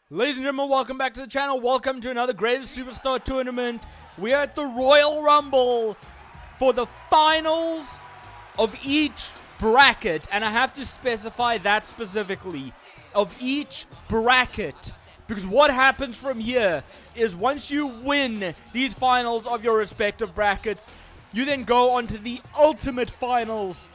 Ladies and gentlemen, welcome back to the channel. Welcome to another Greatest Superstar Tournament. We are at the Royal Rumble for the finals of each bracket. And I have to specify that specifically, of each bracket. Because what happens from here is once you win these finals of your respective brackets, you then go on to the ultimate finals,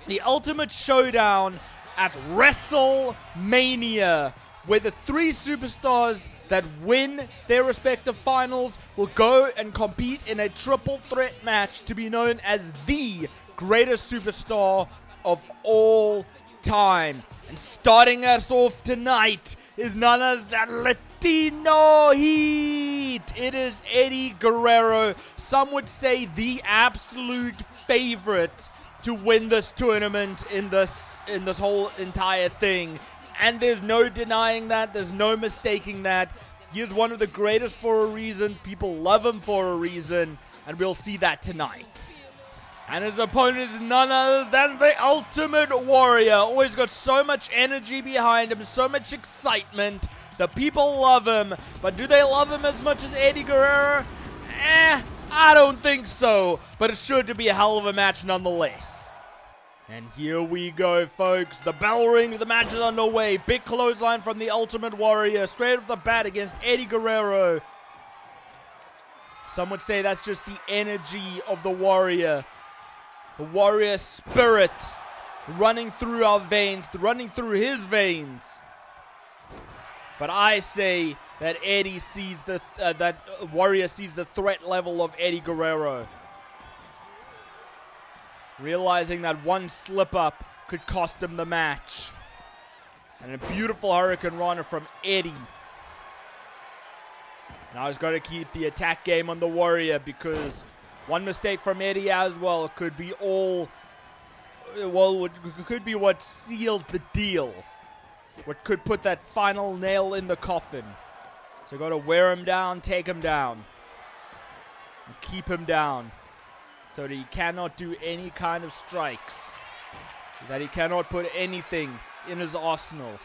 the ultimate showdown at Wrestlemania, where the three superstars that win their respective finals will go and compete in a triple threat match to be known as the greatest superstar of all time. And starting us off tonight is none other than Latino Heat. It is Eddie Guerrero. Some would say the absolute favorite to win this tournament in this whole entire thing. And there's no denying that. There's no mistaking that. He is one of the greatest for a reason. People love him for a reason. And we'll see that tonight. And his opponent is none other than the Ultimate Warrior. Always got so much energy behind him. So much excitement. The people love him. But do they love him as much as Eddie Guerrero? I don't think so. But it's sure to be a hell of a match nonetheless. And here we go, folks. The bell rings, the match is underway. Big clothesline from the Ultimate Warrior, straight off the bat against Eddie Guerrero. Some would say that's just the energy of the Warrior. The Warrior spirit running through our veins, running through his veins. But I say that Eddie sees that Warrior sees the threat level of Eddie Guerrero, realizing that one slip-up could cost him the match. And a beautiful Hurricane Rana from Eddie. Now he's got to keep the attack game on the Warrior, because one mistake from Eddie as well could be could be what seals the deal. What could put that final nail in the coffin. So got to wear him down, take him down, and keep him down, so that he cannot do any kind of strikes, that he cannot put anything in his arsenal.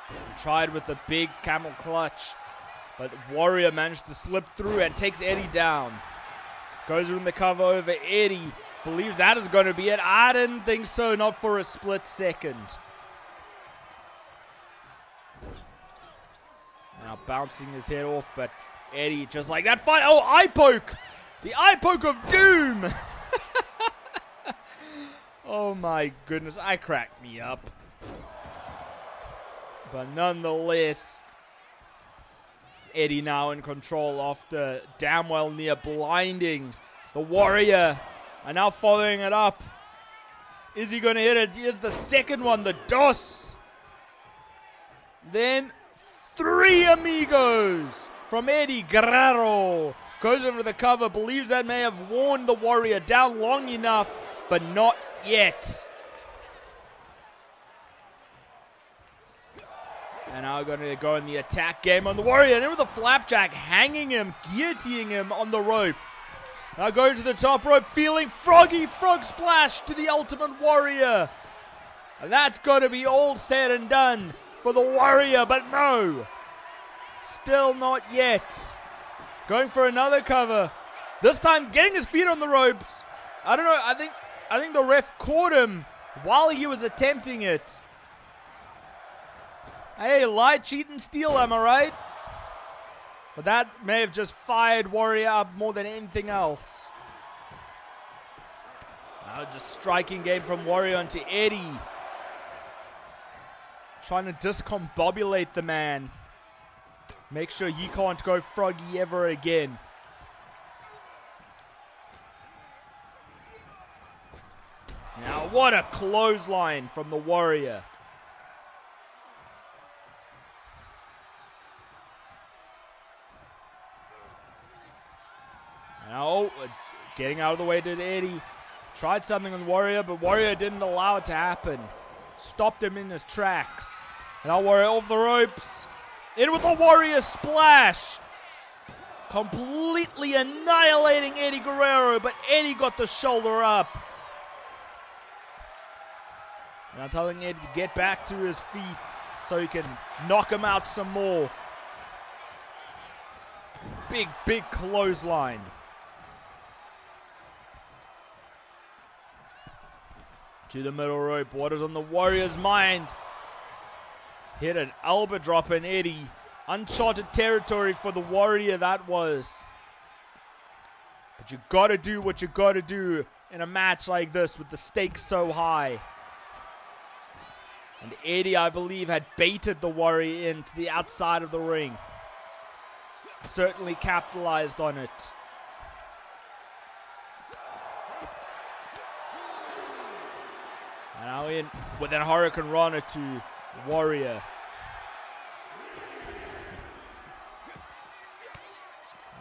He tried with the big camel clutch, but Warrior managed to slip through and takes Eddie down. Goes in the cover over Eddie. Believes that is going to be it. I didn't think so, not for a split second. Now bouncing his head off, but Eddie just like that fight. Oh, eye poke! The eye poke of doom! Oh my goodness, I cracked me up. But nonetheless, Eddie now in control after damn well near blinding the Warrior. And now following it up. Is he going to hit it? Here's the second one, the DOS. Then 3 amigos from Eddie Guerrero. Goes over the cover, believes that may have worn the Warrior down long enough, but not yet. And now going to go in the attack game on the Warrior. And with a flapjack, hanging him, guillotining him on the rope. Now going to the top rope, feeling froggy frog splash to the Ultimate Warrior. And that's going to be all said and done for the Warrior, but no. Still not yet. Going for another cover. This time getting his feet on the ropes. I don't know. I think the ref caught him while he was attempting it. Hey, lie, cheat, and steal, am I right? But that may have just fired Warrior up more than anything else. Now just striking game from Warrior onto Eddie. Trying to discombobulate the man. Make sure he can't go froggy ever again. Now, what a clothesline from the Warrior. Now, getting out of the way to Eddie. Tried something on Warrior, but Warrior didn't allow it to happen. Stopped him in his tracks. And now Warrior off the ropes. In with the Warrior splash. Completely annihilating Eddie Guerrero, but Eddie got the shoulder up. And I'm telling Eddie to get back to his feet. so he can knock him out some more. Big, big clothesline. To the middle rope. What is on the Warrior's mind? Hit an elbow drop in Eddie. Uncharted territory for the Warrior that was. But you gotta do what you gotta do in a match like this with the stakes so high. And Eddie, I believe, had baited the Warrior into the outside of the ring. Certainly capitalized on it. And now in with that Hurricane Rana to Warrior.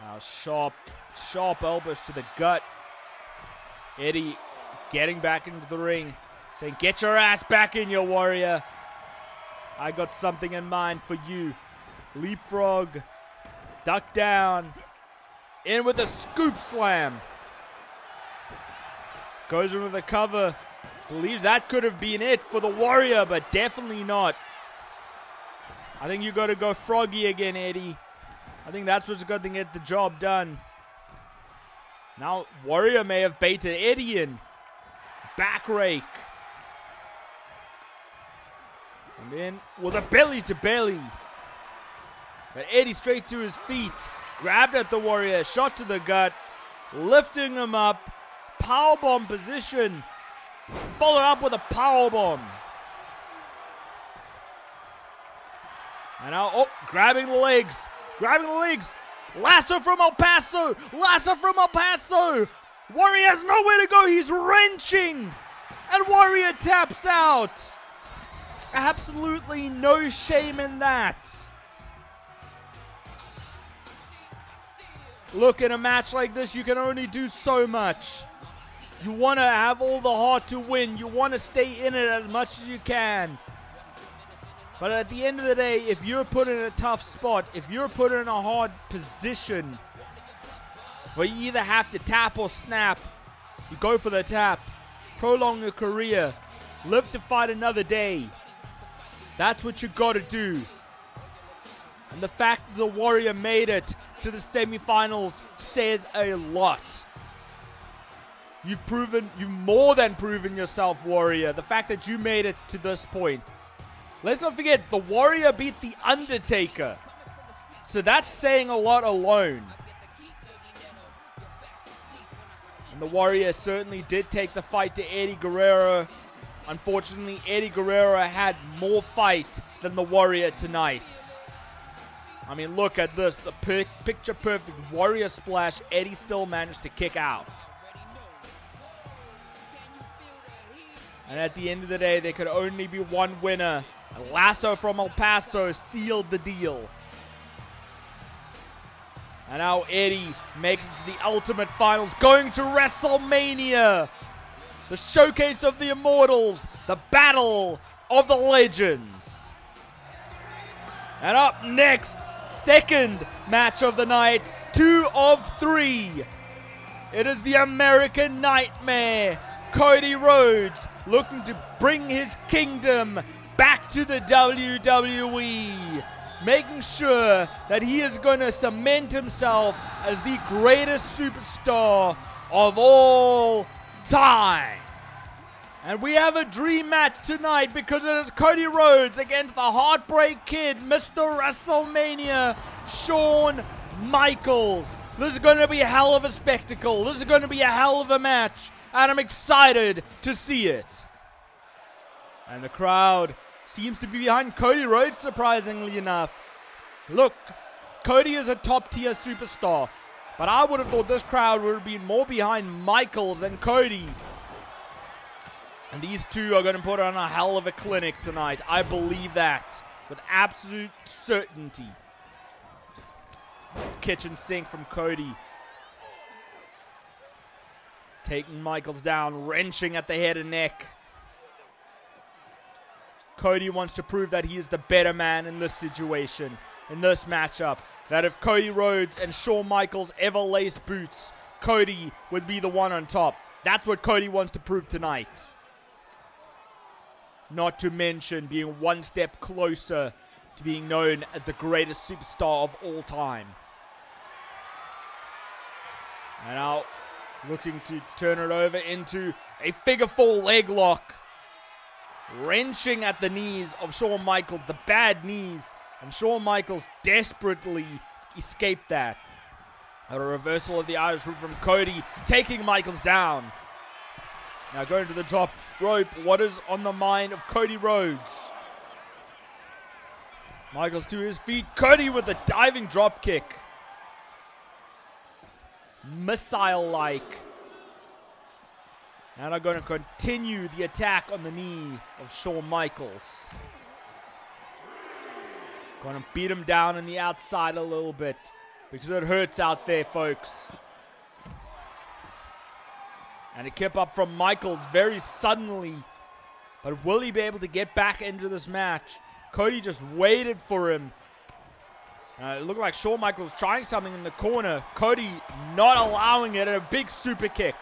Now sharp elbows to the gut. Eddie getting back into the ring, saying, "Get your ass back in, your Warrior. I got something in mind for you." Leapfrog, duck down, in with a scoop slam. Goes in with a cover. Believes that could have been it for the Warrior, but definitely not. I think you got to go froggy again, Eddie. I think that's what's going to get the job done. Now, Warrior may have baited Eddie in. Back rake. And then with a belly to belly. But Eddie straight to his feet. Grabbed at the Warrior. Shot to the gut. Lifting him up. Powerbomb position. Followed up with a powerbomb. And now, grabbing the legs. Grabbing the legs. Lasso from El Paso. Lasso from El Paso. Warrior has nowhere to go. He's wrenching. And Warrior taps out. Absolutely no shame in that. Look, in a match like this, you can only do so much. You want to have all the heart to win. You want to stay in it as much as you can. But at the end of the day, if you're put in a tough spot, if you're put in a hard position, where you either have to tap or snap, you go for the tap. Prolong your career. Live to fight another day. That's what you got to do. And the fact that the Warrior made it to the semifinals says a lot. You've more than proven yourself, Warrior. The fact that you made it to this point. Let's not forget, the Warrior beat The Undertaker. So that's saying a lot alone. And the Warrior certainly did take the fight to Eddie Guerrero. Unfortunately, Eddie Guerrero had more fight than the Warrior tonight. I mean, look at this. The picture-perfect Warrior splash. Eddie still managed to kick out. And at the end of the day, there could only be one winner. A lasso from El Paso sealed the deal. And now Eddie makes it to the Ultimate Finals, going to Wrestlemania. The showcase of the Immortals, the battle of the legends. And up next, second match of the night, 2 of 3. It is the American Nightmare, Cody Rhodes, looking to bring his kingdom back to the WWE, making sure that he is going to cement himself as the greatest superstar of all time. And we have a dream match tonight because it is Cody Rhodes against the Heartbreak Kid, Mr. WrestleMania, Shawn Michaels. This is going to be a hell of a spectacle. This is going to be a hell of a match, and I'm excited to see it. And the crowd seems to be behind Cody Rhodes, surprisingly enough. Look, Cody is a top-tier superstar, but I would have thought this crowd would have been more behind Michaels than Cody. And these two are going to put on a hell of a clinic tonight. I believe that with absolute certainty. Kitchen sink from Cody. Taking Michaels down, wrenching at the head and neck. Cody wants to prove that he is the better man in this situation, in this matchup. That if Cody Rhodes and Shawn Michaels ever laced boots, Cody would be the one on top. That's what Cody wants to prove tonight. not to mention being one step closer to being known as the greatest superstar of all time. And now looking to turn it over into a figure four leg lock. Wrenching at the knees of Shawn Michaels, the bad knees. And Shawn Michaels desperately escaped that. A reversal of the Irish whip from Cody, taking Michaels down. Now going to the top rope. What is on the mind of Cody Rhodes? Michaels to his feet. Cody with a diving drop kick. Missile-like. Now they're going to continue the attack on the knee of Shawn Michaels. Going to beat him down on the outside a little bit because it hurts out there, folks. And a kick up from Michaels very suddenly. But will he be able to get back into this match? Cody just waited for him. It looked like Shawn Michaels trying something in the corner. Cody not allowing it, and a big super kick.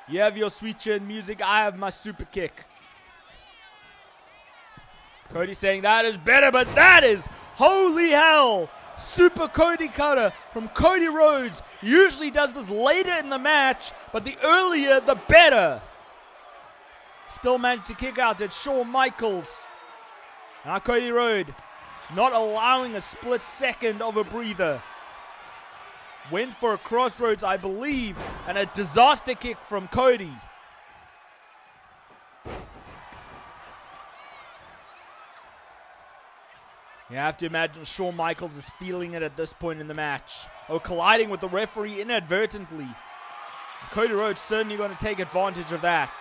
You have your sweet chin music, I have my super kick. Cody saying that is better, but that is, holy hell, super Cody cutter from Cody Rhodes. Usually does this later in the match, but the earlier the better. Still managed to kick out at Shawn Michaels. Now Cody Rhodes not allowing a split second of a breather. Went for a crossroads, I believe, and a disaster kick from Cody. You have to imagine Shawn Michaels is feeling it at this point in the match. Or colliding with the referee inadvertently. Cody Rhodes certainly going to take advantage of that.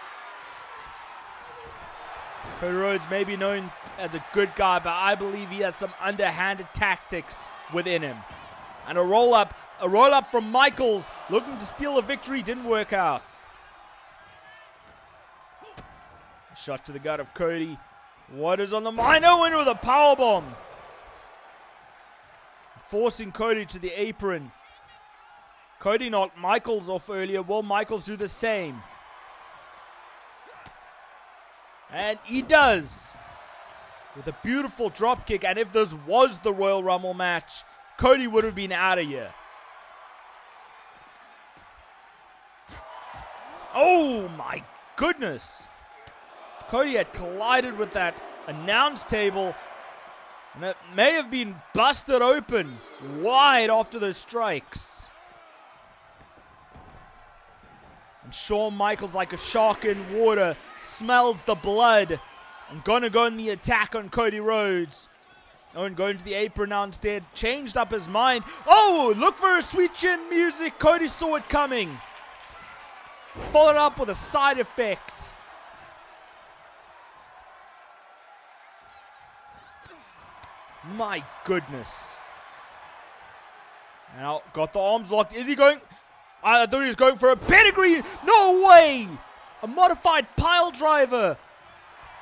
Cody Rhodes may be known as a good guy, but I believe he has some underhanded tactics within him. And a roll-up from Michaels, looking to steal a victory, didn't work out. Shot to the gut of Cody. What is on the mind? No, in with a powerbomb. Forcing Cody to the apron. Cody knocked Michaels off earlier. Will Michaels do the same? And he does. With a beautiful drop kick. And if this was the Royal Rumble match, Cody would have been out of here. Oh my goodness. Cody had collided with that announce table. And it may have been busted open wide after those strikes. And Shawn Michaels, like a shark in water, smells the blood. And gonna go in the attack on Cody Rhodes. Oh, and going to the apron now instead. Changed up his mind. Oh, look for a sweet chin music. Cody saw it coming. Followed up with a side effect. My goodness. Now, got the arms locked. Is he going? I thought he was going for a pedigree. No way! A modified pile driver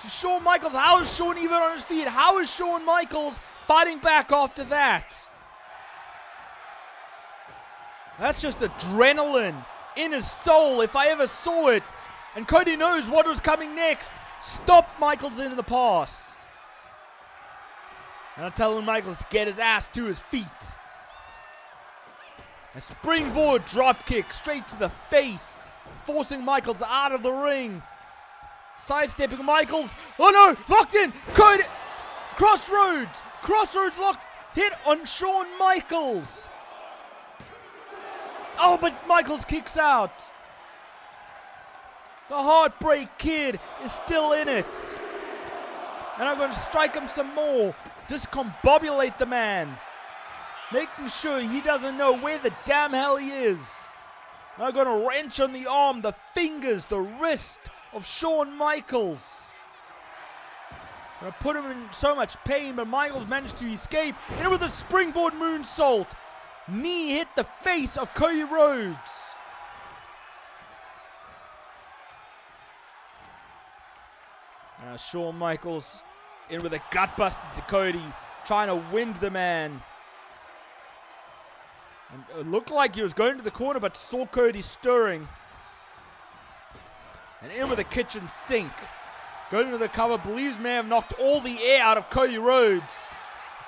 to Shawn Michaels. How is Shawn even on his feet? How is Shawn Michaels fighting back after that? That's just adrenaline in his soul, if I ever saw it. And Cody knows what was coming next. Stop Michaels in the pass. And I'm telling Michaels to get his ass to his feet. A springboard drop kick straight to the face, forcing Michaels out of the ring. Sidestepping Michaels. Oh no, locked in. Cody. Crossroads. Crossroads locked. Hit on Shawn Michaels. Oh, but Michaels kicks out. The Heartbreak Kid is still in it. And I'm going to strike him some more. Discombobulate the man. Making sure he doesn't know where the damn hell he is. I'm going to wrench on the arm, the fingers, the wrist of Shawn Michaels. I'm going to put him in so much pain, but Michaels managed to escape. And with a springboard moonsault. Knee hit the face of Cody Rhodes. Shawn Michaels in with a gutbuster to Cody, trying to wind the man. And it looked like he was going to the corner, but saw Cody stirring. And in with a kitchen sink. Going to the cover, believes may have knocked all the air out of Cody Rhodes.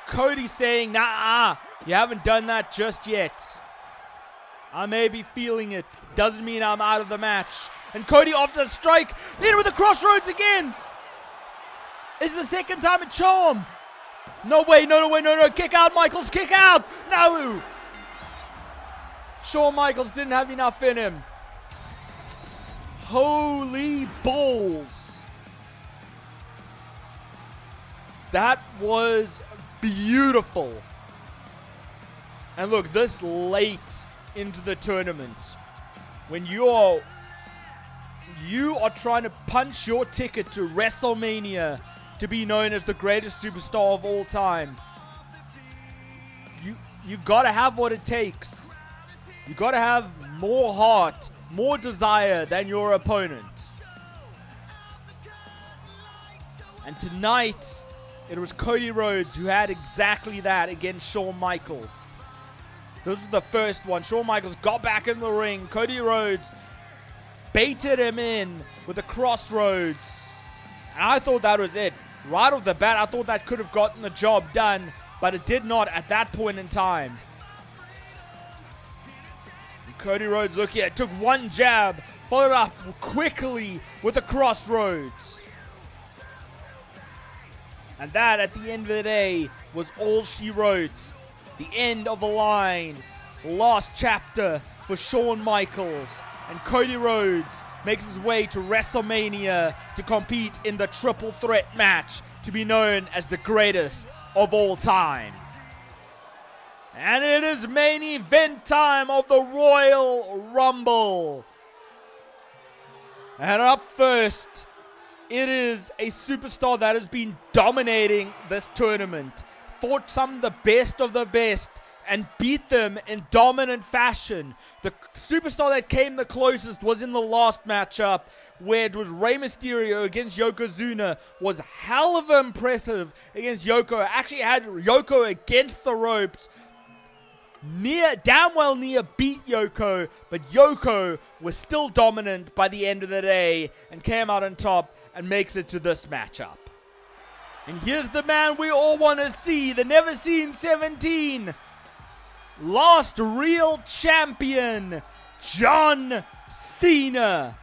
Cody saying, nah, you haven't done that just yet. I may be feeling it. Doesn't mean I'm out of the match. And Cody after the strike, in with the crossroads again. Is the second time a charm. No way, no. Kick out, Michaels, kick out. No. Shawn Michaels didn't have enough in him. Holy balls. That was beautiful. And look, this late into the tournament, when you are trying to punch your ticket to Wrestlemania to be known as the greatest superstar of all time, you gotta have what it takes. You gotta have more heart, more desire than your opponent. And tonight, it was Cody Rhodes who had exactly that against Shawn Michaels. This was the first one. Shawn Michaels got back in the ring. Cody Rhodes baited him in with the crossroads. And I thought that was it. Right off the bat, I thought that could have gotten the job done, but it did not at that point in time. And Cody Rhodes, look here, took one jab, followed up quickly with the crossroads. And that, at the end of the day, was all she wrote. The end of the line. The last chapter for Shawn Michaels. And Cody Rhodes makes his way to WrestleMania to compete in the triple threat match to be known as the greatest of all time. And it is main event time of the Royal Rumble. And up first, it is a superstar that has been dominating this tournament. Fought some of the best and beat them in dominant fashion. The superstar that came the closest was in the last matchup, where it was Rey Mysterio against Yokozuna. Was hell of impressive against Yoko. Actually had Yoko against the ropes. Damn well near beat Yoko, but Yoko was still dominant by the end of the day and came out on top and makes it to this matchup. And here's the man we all want to see, the Never Seen 17. Last real champion, John Cena.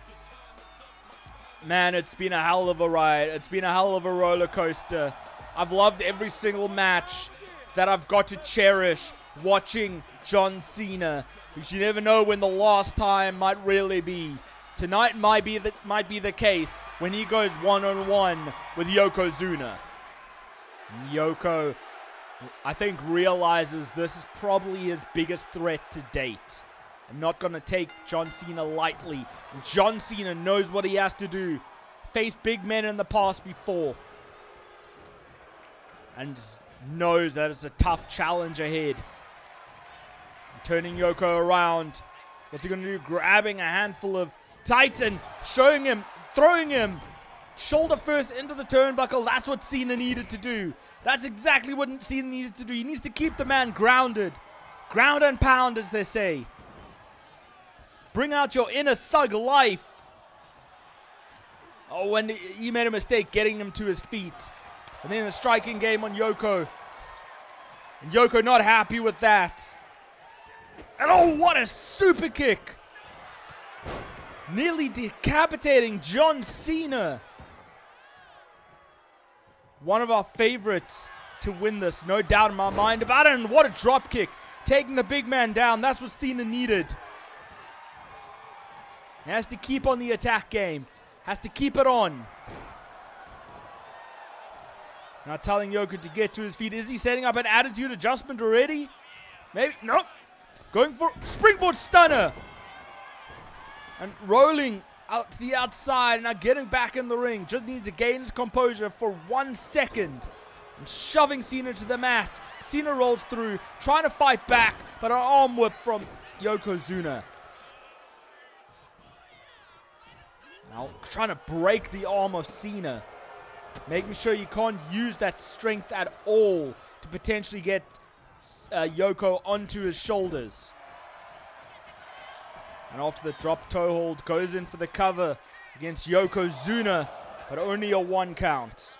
Man, it's been a hell of a ride. It's been a hell of a roller coaster. I've loved every single match that I've got to cherish watching John Cena. Because you never know when the last time might really be. Tonight might be the case when he goes one-on-one with Yokozuna. Yoko, I think, realizes this is probably his biggest threat to date. I'm not going to take John Cena lightly. And John Cena knows what he has to do. Faced big men in the past before. And knows that it's a tough challenge ahead. Turning Yoko around. What's he going to do? Grabbing a handful of Titan, showing him, throwing him. Shoulder first into the turnbuckle. That's what Cena needed to do. That's exactly what Cena needed to do. He needs to keep the man grounded. Ground and pound, as they say. Bring out your inner thug life. Oh, and he made a mistake getting him to his feet. And then a striking game on Yoko. And Yoko not happy with that. And oh, what a super kick. Nearly decapitating John Cena. One of our favorites to win this, no doubt in my mind about it. And what a drop kick. Taking the big man down. That's what Cena needed. He has to keep on the attack game. Has to keep it on. Now telling Yoko to get to his feet. Is he setting up an attitude adjustment already? Maybe. No. Going for springboard stunner. And rolling out to the outside. Now getting back in the ring. Just needs to gain his composure for 1 second. And shoving Cena to the mat. Cena rolls through. Trying to fight back. But an arm whip from Yokozuna. Now trying to break the arm of Cena. Making sure you can't use that strength at all to potentially get Yoko onto his shoulders. And after the drop toe hold, goes in for the cover against Yokozuna. but only a 1 count.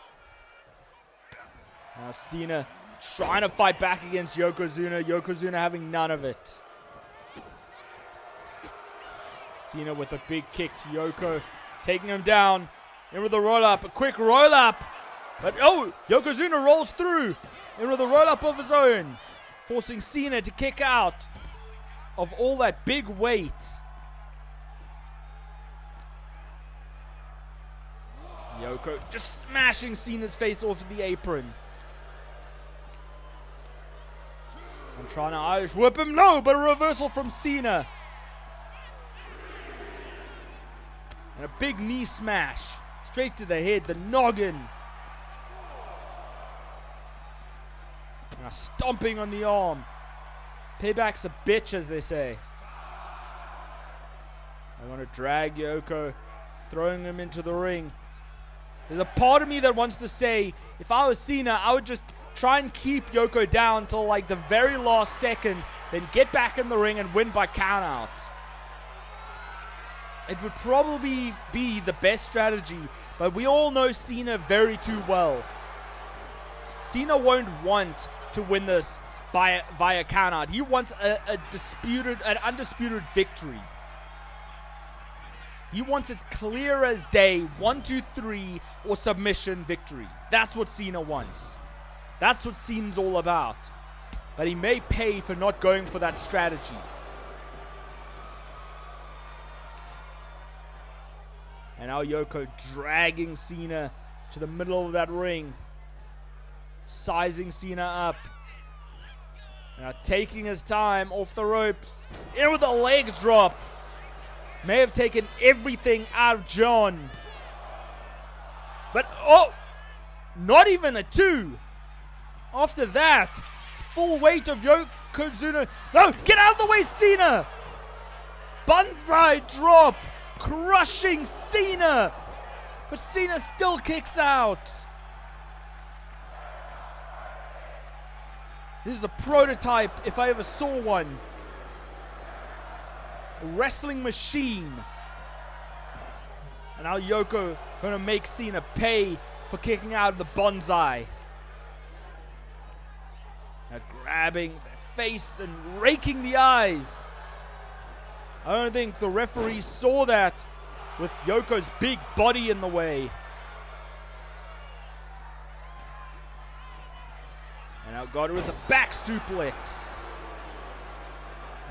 Now Cena trying to fight back against Yokozuna. Yokozuna having none of it. Cena with a big kick to Yoko, taking him down. In with a roll-up, a quick roll-up. But, oh, Yokozuna rolls through. In with a roll-up of his own, forcing Cena to kick out of all that big weight. Yoko just smashing Cena's face off of the apron. I'm trying to Irish whip him. No, but a reversal from Cena. And a big knee smash. Straight to the head, the noggin. Now stomping on the arm. Payback's a bitch, as they say. I want to drag Yoko, throwing him into the ring. There's a part of me that wants to say, if I was Cena, I would just try and keep Yoko down till like the very last second, then get back in the ring and win by count out. It would probably be the best strategy, but we all know Cena very too well. Cena won't want to win this via count out. He wants an undisputed victory. He wants it clear as day, 1, 2, 3, or submission victory. That's what Cena wants. That's what Cena's all about. But he may pay for not going for that strategy. And now Yoko dragging Cena to the middle of that ring. Sizing Cena up. Now taking his time off the ropes. In with a leg drop. May have taken everything out of John. But, oh, not even a 2. After that, full weight of Yokozuna. No, get out of the way, Cena. Banzai drop. Crushing Cena. But Cena still kicks out. This is a prototype if I ever saw one. A wrestling machine. And now Yoko gonna make Cena pay for kicking out of the bonsai. Now grabbing the face and raking the eyes. I don't think the referee saw that with Yoko's big body in the way. And now got her with a back suplex.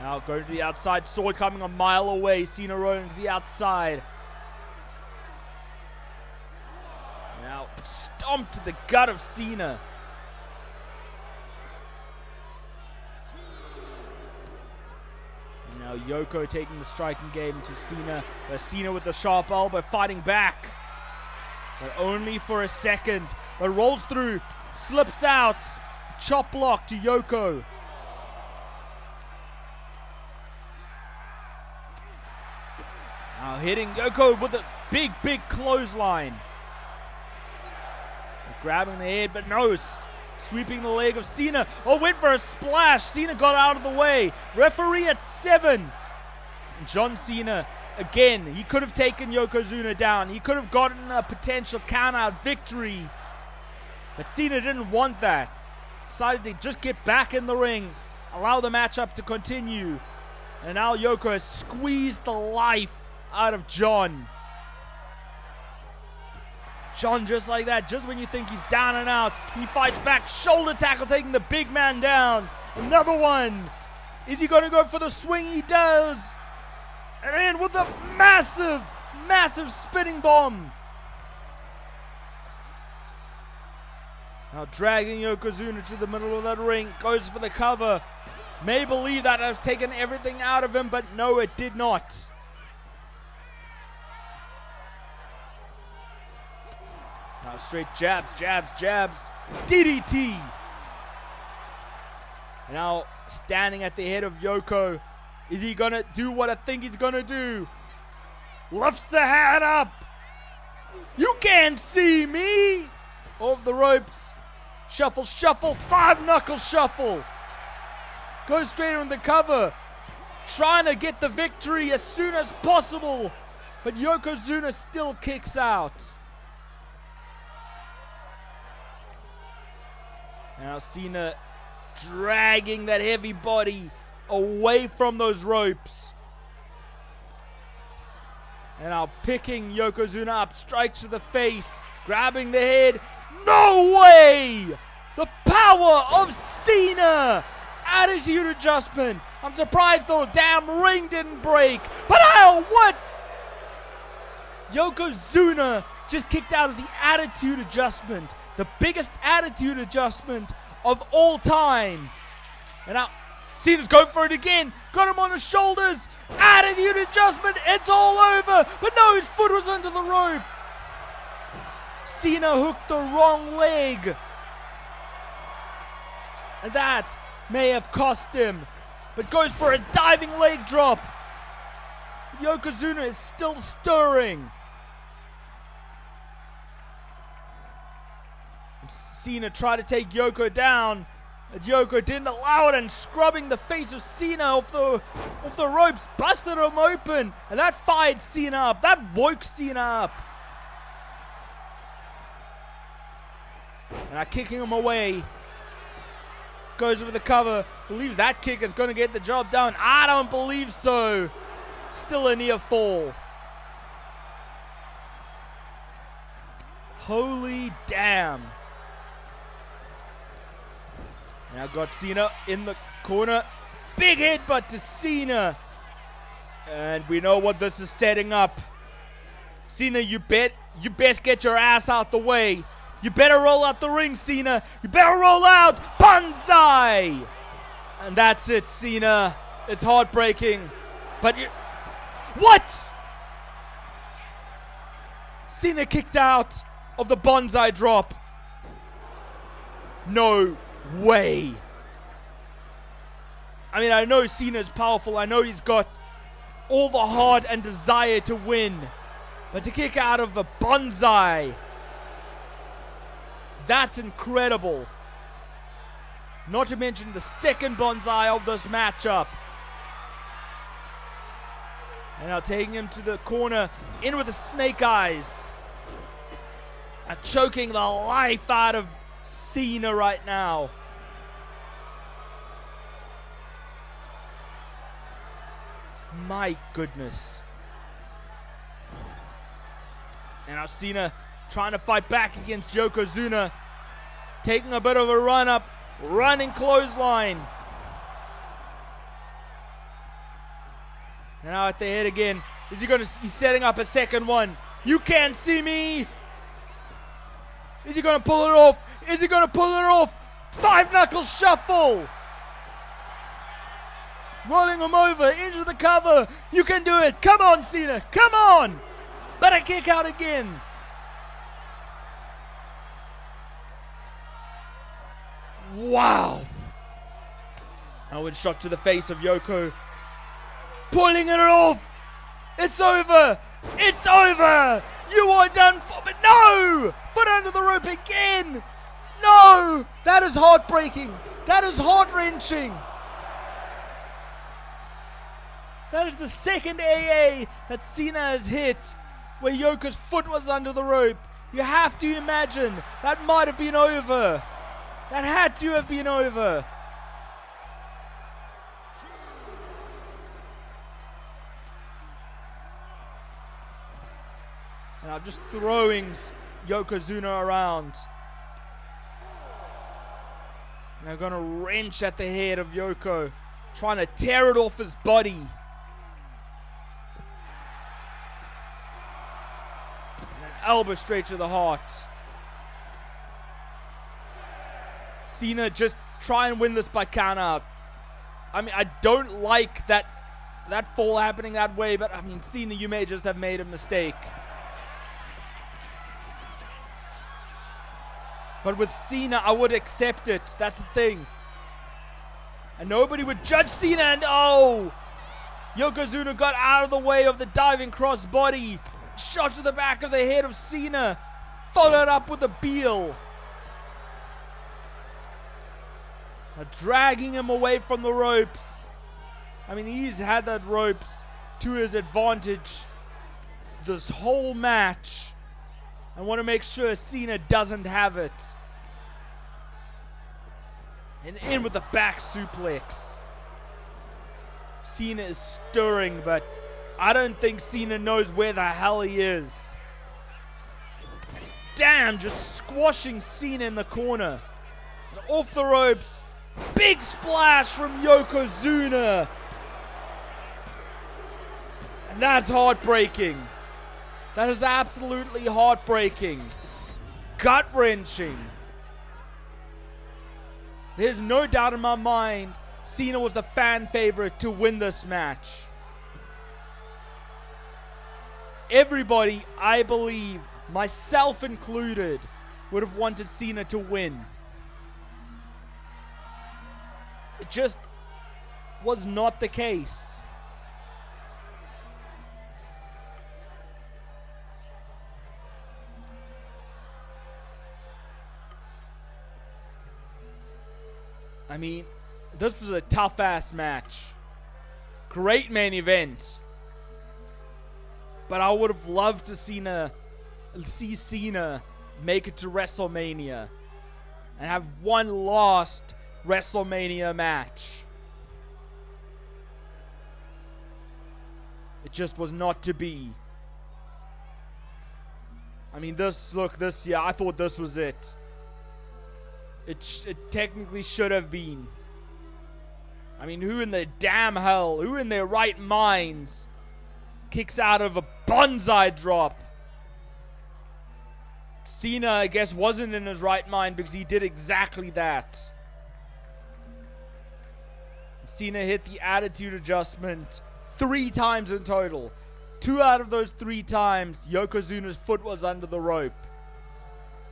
Now going to the outside, sword coming a mile away. Cena rolling to the outside. Now stomped to the gut of Cena. And now Yoko taking the striking game to Cena. Cena with the sharp elbow fighting back. But only for a second. But rolls through, slips out. Chop block to Yoko. Now hitting Yoko with a big clothesline. Grabbing the head, but no. Sweeping the leg of Cena. Oh, went for a splash. Cena got out of the way. Referee at 7. John Cena, again, he could have taken Yokozuna down. He could have gotten a potential count-out victory. But Cena didn't want that. Decided to just get back in the ring. Allow the matchup to continue. And now Yoko has squeezed the life out of John. John, just like that, just when you think he's down and out, he fights back. Shoulder tackle taking the big man down. Another one. Is he going to go for the swing? He does. And in with a massive spinning bomb. Now dragging Yokozuna to the middle of that ring. Goes for the cover. May believe that has taken everything out of him, but no, it did not. Now straight jabs. DDT. Now standing at the head of Yoko. Is he going to do what I think he's going to do? Lifts the hand up. You can't see me. Off the ropes. Shuffle. 5-knuckle shuffle. Goes straight on the cover. Trying to get the victory as soon as possible. But Yokozuna still kicks out. Now Cena dragging that heavy body away from those ropes. And now picking Yokozuna up, strikes to the face, grabbing the head. No way! The power of Cena! Attitude adjustment. I'm surprised the damn ring didn't break. But what? Yokozuna just kicked out of the attitude adjustment. The biggest attitude adjustment of all time. And now Cena's going for it again. Got him on his shoulders. Attitude adjustment. It's all over. But no, his foot was under the rope. Cena hooked the wrong leg. And that may have cost him. But goes for a diving leg drop. Yokozuna is still stirring. Cena tried to take Yoko down, but Yoko didn't allow it, and scrubbing the face of Cena off the ropes, busted him open, and that fired Cena up. That woke Cena up. And now kicking him away. Goes over the cover. Believes that kick is going to get the job done. I don't believe so. Still a near fall. Holy damn. Now got Cena in the corner. Big headbutt to Cena. And we know what this is setting up. Cena, you best get your ass out the way. You better roll out the ring, Cena. You better roll out. Banzai! And that's it, Cena. It's heartbreaking. But what? Cena kicked out of the Banzai drop. No way. I mean, I know Cena's powerful. I know he's got all the heart and desire to win. But to kick out of a Banzai, that's incredible. Not to mention the second Banzai of this matchup. And now taking him to the corner, in with the snake eyes. And choking the life out of Cena right now. My goodness. And now Cena trying to fight back against Yokozuna. Taking a bit of a run up. Running clothesline. And now at the head again. He's setting up a second one. You can't see me. Is he going to pull it off? Is he going to pull it off? 5-knuckle shuffle. Rolling him over into the cover. You can do it. Come on, Cena. Come on. But a kick out again. Wow. Oh, and shot to the face of Yoko. Pulling it off. It's over. It's over. You are done for. But no. Foot under the rope again. No. That is heartbreaking. That is heart-wrenching. That is the second AA that Cena has hit where Yoko's foot was under the rope. You have to imagine that might have been over. That had to have been over. And I'm just throwing Yokozuna around. And I'm going to wrench at the head of Yoko, trying to tear it off his body. And an elbow straight to the heart. Cena just try and win this by count out. I mean, I don't like that fall happening that way, but I mean, Cena, you may just have made a mistake. But with Cena, I would accept it. That's the thing. And nobody would judge Cena, and oh! Yokozuna got out of the way of the diving crossbody. Shot to the back of the head of Cena. Followed up with a Beal. Dragging him away from the ropes. I mean, he's had that ropes to his advantage this whole match. I want to make sure Cena doesn't have it. And in with the back suplex. Cena is stirring, but I don't think Cena knows where the hell he is. Damn, just squashing Cena in the corner. And off the ropes. Big splash from Yokozuna. And that's heartbreaking. That is absolutely heartbreaking. Gut-wrenching. There's no doubt in my mind Cena was the fan favorite to win this match. Everybody, I believe, myself included, would have wanted Cena to win. It just was not the case. I mean, this was a tough-ass match. Great main event. But I would have loved to see Cena make it to WrestleMania and have one last WrestleMania match. It just was not to be. I mean, this year, I thought this was it. It technically should have been. I mean, who in the damn hell, who in their right minds kicks out of a bonsai drop? Cena, I guess, wasn't in his right mind because he did exactly that. Cena hit the attitude adjustment 3 times in total. 2 out of those 3 times, Yokozuna's foot was under the rope.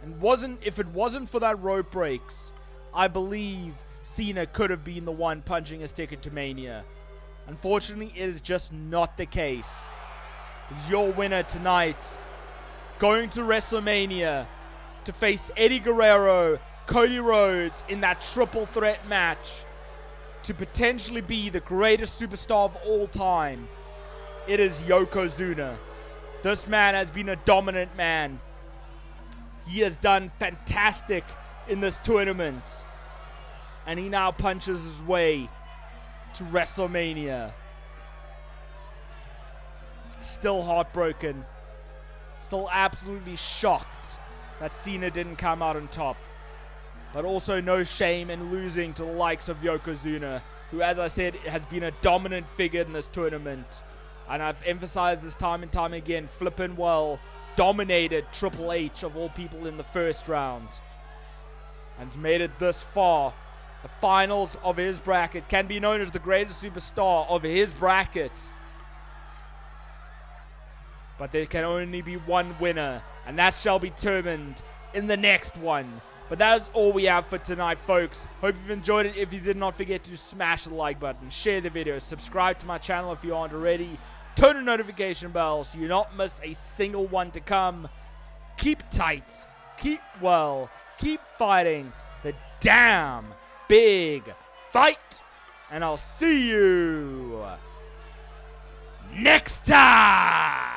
And if it wasn't for that rope breaks, I believe Cena could have been the one punching his ticket to Mania. Unfortunately, it is just not the case. Because your winner tonight, going to WrestleMania to face Eddie Guerrero, Cody Rhodes in that triple threat match to potentially be the greatest superstar of all time, it is Yokozuna. This man has been a dominant man. He has done fantastic in this tournament. And he now punches his way to WrestleMania. Still heartbroken. Still absolutely shocked that Cena didn't come out on top. But also no shame in losing to the likes of Yokozuna, who, as I said, has been a dominant figure in this tournament. And I've emphasized this time and time again, flippin' well, dominated Triple H of all people in the first round. And made it this far. The finals of his bracket can be known as the greatest superstar of his bracket. But there can only be one winner, and that shall be determined in the next one. But that is all we have for tonight, folks. Hope you've enjoyed it. If you did, not forget to smash the like button, share the video, subscribe to my channel if you aren't already, turn the notification bell so you not miss a single one to come. Keep tight, keep well, keep fighting the damn big fight, and I'll see you next time.